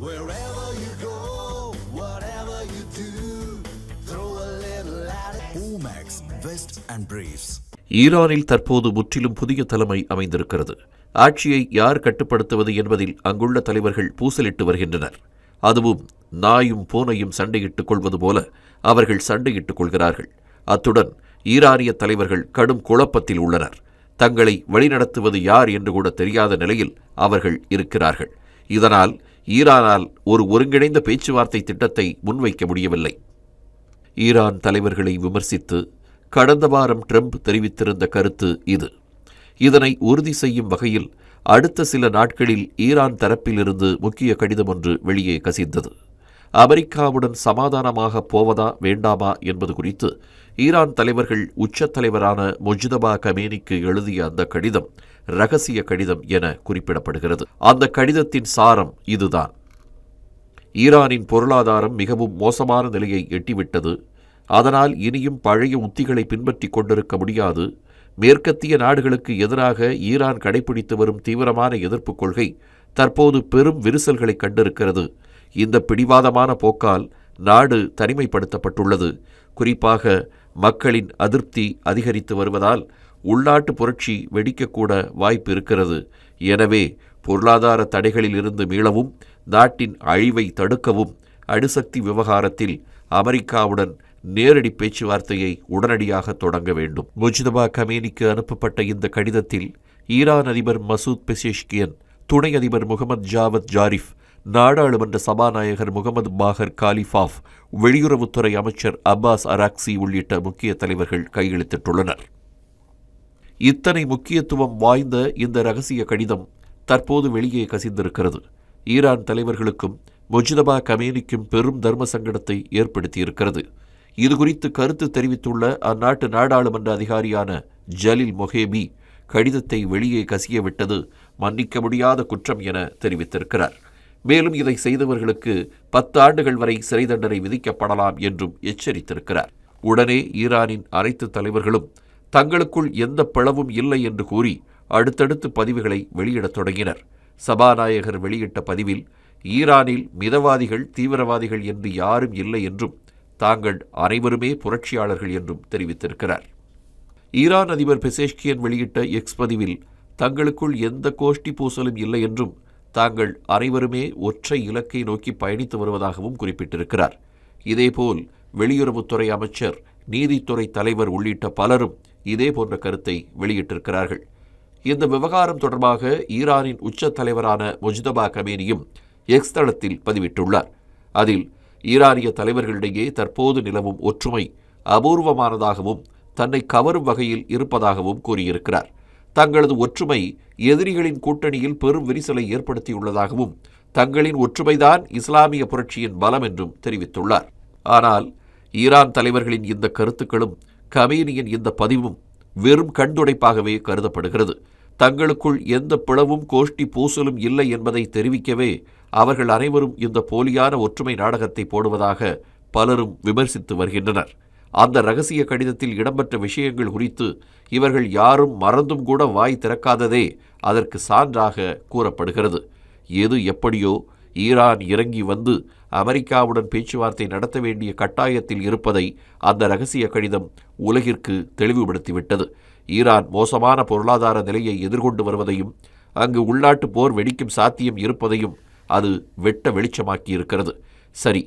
Wherever you go, whatever you do, throw a little at it. Omax, Vest and Briefs. ஈரானில் தற்போது முற்றிலும் புதிய தலைமை அமைந்திருக்கிறது. ஆட்சியை யார் கட்டுப்படுத்துவது என்பதில் அங்குள்ள தலைவர்கள் பூசலிட்டு வருகின்றனர். அதுவும் நாயும் பூனையும் சண்டையிட்டுக் கொள்வது போல அவர்கள் சண்டையிட்டுக் கொள்கிறார்கள். அத்துடன் ஈரானிய தலைவர்கள் கடும் குழப்பத்தில் உள்ளனர். தங்களை வழிநடத்துவது யார் என்று கூட தெரியாத நிலையில் அவர்கள் இருக்கிறார்கள். இதனால் ஈரானால் ஒரு ஒருங்கிணைந்த பேச்சுவார்த்தை திட்டத்தை முன்வைக்க முடியவில்லை. ஈரான் தலைவர்களை விமர்சித்து கடந்த வாரம் ட்ரம்ப் தெரிவித்திருந்த கருத்து இது. இதனை உறுதி செய்யும் வகையில் அடுத்த சில நாட்களில் ஈரான் தரப்பிலிருந்து முக்கிய கடிதம் ஒன்று வெளியே கசிந்தது. அமெரிக்காவுடன் சமாதானமாக போவதா வேண்டாமா என்பது குறித்து ஈரான் தலைவர்கள் உச்ச தலைவரான முஜ்தபா கமேனிக்கு எழுதிய அந்த கடிதம் இரகசிய கடிதம் என குறிப்பிடப்படுகிறது. அந்த கடிதத்தின் சாரம் இதுதான்: ஈரானின் பொருளாதாரம் மிகவும் மோசமான நிலையை எட்டிவிட்டது. அதனால் இனியும் பழைய உத்திகளை பின்பற்றிக் கொண்டிருக்க முடியாது. மேற்கத்திய நாடுகளுக்கு எதிராக ஈரான் கடைபிடித்து வரும் தீவிரமான எதிர்ப்புக் கொள்கை தற்போது பெரும் விரிசல்களை கண்டிருக்கிறது. இந்த பிடிவாதமான போக்கால் நாடு தனிமைப்படுத்தப்பட்டுள்ளது. குறிப்பாக மக்களின் அதிருப்தி அதிகரித்து வருவதால் உள்நாட்டு புரட்சி வெடிக்கக்கூட வாய்ப்பு இருக்கிறது. எனவே பொருளாதார தடைகளில் இருந்து மீளவும் நாட்டின் அழிவை தடுக்கவும் அணுசக்தி விவகாரத்தில் அமெரிக்காவுடன் நேரடி பேச்சுவார்த்தையை உடனடியாக தொடங்க வேண்டும். முஜ்தபா கமேனிக்கு அனுப்பப்பட்ட இந்த கடிதத்தில் ஈரான் அதிபர் மசூத் பெசேஷ்கியன், துணை அதிபர் முகமது ஜாவத் ஜாரிஃப், நாடாளுமன்ற சபாநாயகர் முகமது பாகர் காலிஃபாஃப், வெளியுறவுத்துறை அமைச்சர் அப்பாஸ் அராக்சி உள்ளிட்ட முக்கிய தலைவர்கள் கையெழுத்திட்டுள்ளனர். இத்தனை முக்கியத்துவம் வாய்ந்த இந்த இரகசிய கடிதம் தற்போது வெளியே கசிந்திருக்கிறது. ஈரான் தலைவர்களுக்கும் முஜ்தபா கமேனிக்கும் பெரும் தர்ம சங்கடத்தை ஏற்படுத்தியிருக்கிறது. இதுகுறித்து கருத்து தெரிவித்துள்ள அந்நாட்டு நாடாளுமன்ற அதிகாரியான ஜலில் மொஹேபி கடிதத்தை வெளியே கசியவிட்டது மன்னிக்க முடியாத குற்றம் என தெரிவித்திருக்கிறார். மேலும் இதை செய்தவர்களுக்கு 10 ஆண்டுகள் வரை சிறை தண்டனை விதிக்கப்படலாம் என்றும் எச்சரித்திருக்கிறார். உடனே ஈரானின் அனைத்து தலைவர்களும் தங்களுக்குள் எந்த பிளவும் இல்லை என்று கூறி அடுத்தடுத்து பதிவுகளை வெளியிடத் தொடங்கினர். சபாநாயகர் வெளியிட்ட பதிவில் ஈரானில் மிதவாதிகள் தீவிரவாதிகள் என்று யாரும் இல்லை என்றும் தாங்கள் அனைவருமே புரட்சியாளர்கள் என்றும் தெரிவித்திருக்கிறார். ஈரான் அதிபர் பெசேஷ்கியன் வெளியிட்ட எக்ஸ் பதிவில் தங்களுக்குள் எந்த கோஷ்டி பூசலும் இல்லை என்றும் தாங்கள் அனைவருமே ஒற்றை இலக்கை நோக்கி பயணித்து வருவதாகவும் குறிப்பிட்டிருக்கிறார். இதேபோல் வெளியுறவுத்துறை அமைச்சர், நீதித்துறை தலைவர் உள்ளிட்ட பலரும் இதே போன்ற கருத்தை வெளியிட்டிருக்கிறார்கள். இந்த விவகாரம் தொடர்பாக ஈரானின் உச்ச தலைவரான முஜ்தபா கமேனியும் எக்ஸ் தளத்தில் பதிவிட்டுள்ளார். அதில் ஈரானிய தலைவர்களிடையே தற்போது நிலவும் ஒற்றுமை அபூர்வமானதாகவும் தன்னை கவரும் வகையில் இருப்பதாகவும் கூறியிருக்கிறார். தங்களது ஒற்றுமை எதிரிகளின் கூட்டணியில் பெரும் விரிசலை ஏற்படுத்தியுள்ளதாகவும் தங்களின் ஒற்றுமைதான் இஸ்லாமிய புரட்சியின் பலம் என்றும் தெரிவித்துள்ளார். ஆனால் ஈரான் தலைவர்களின் இந்த கருத்துக்களும் கமேனியின் இந்த பதிவும் வெறும் கண்துடைப்பாகவே கருதப்படுகிறது. தங்களுக்குள் எந்த பிளவும் கோஷ்டி பூசலும் இல்லை என்பதை தெரிவிக்கவே அவர்கள் அனைவரும் இந்த போலியான ஒற்றுமை நாடகத்தை போடுவதாக பலரும் விமர்சித்து வருகின்றனர். அந்த இரகசிய கடிதத்தில் இடம்பெற்ற விஷயங்கள் குறித்து இவர்கள் யாரும் மறந்தும் கூட வாய் திறக்காததே அதற்கு சான்றாக கூறப்படுகிறது. எது எப்படியோ ஈரான் இறங்கி வந்து அமெரிக்காவுடன் பேச்சுவார்த்தை நடத்த வேண்டிய கட்டாயத்தில் இருப்பதை அந்த இரகசிய கடிதம் உலகிற்கு தெளிவுபடுத்திவிட்டது. ஈரான் மோசமான பொருளாதார நிலையை எதிர்கொண்டு வருவதையும் அங்கு உள்நாட்டு போர் வெடிக்கும் சாத்தியம் இருப்பதையும் அது வெட்ட வெளிச்சமாக்கியிருக்கிறது. சரி,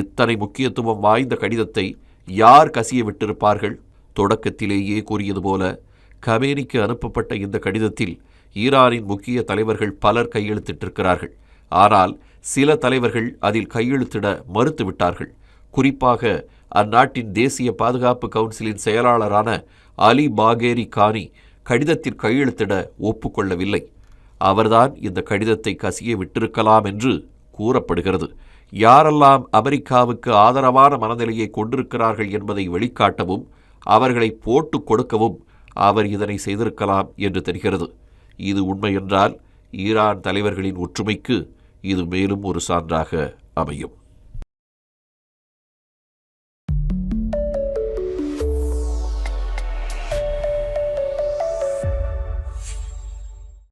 இத்தனை முக்கியத்துவம் வாய்ந்த கடிதத்தை யார் கசிய விட்டிருப்பார்கள்? தொடக்கத்திலேயே கூறியது போல கமேனிக்கு அனுப்பப்பட்ட இந்த கடிதத்தில் ஈரானின் முக்கிய தலைவர்கள் பலர் கையெழுத்திட்டிருக்கிறார்கள். ஆனால் சில தலைவர்கள் அதில் கையெழுத்திட மறுத்துவிட்டார்கள். குறிப்பாக அந்நாட்டின் தேசிய பாதுகாப்பு கவுன்சிலின் செயலாளரான அலி பாகேரி கானி கடிதத்தில் கையெழுத்திட ஒப்புக்கொள்ளவில்லை. அவர்தான் இந்த கடிதத்தை கசிய விட்டிருக்கலாம் என்று கூறப்படுகிறது. யாரெல்லாம் அமெரிக்காவுக்கு ஆதரவான மனநிலையை கொண்டிருக்கிறார்கள் என்பதை வெளிக்காட்டவும் அவர்களை போட்டு கொடுக்கவும் அவர் இதனை செய்திருக்கலாம் என்று தெரிகிறது. இது உண்மையென்றால் ஈரான் தலைவர்களின் ஒற்றுமைக்கு இது மேலும் ஒரு சான்றாக அமையும்.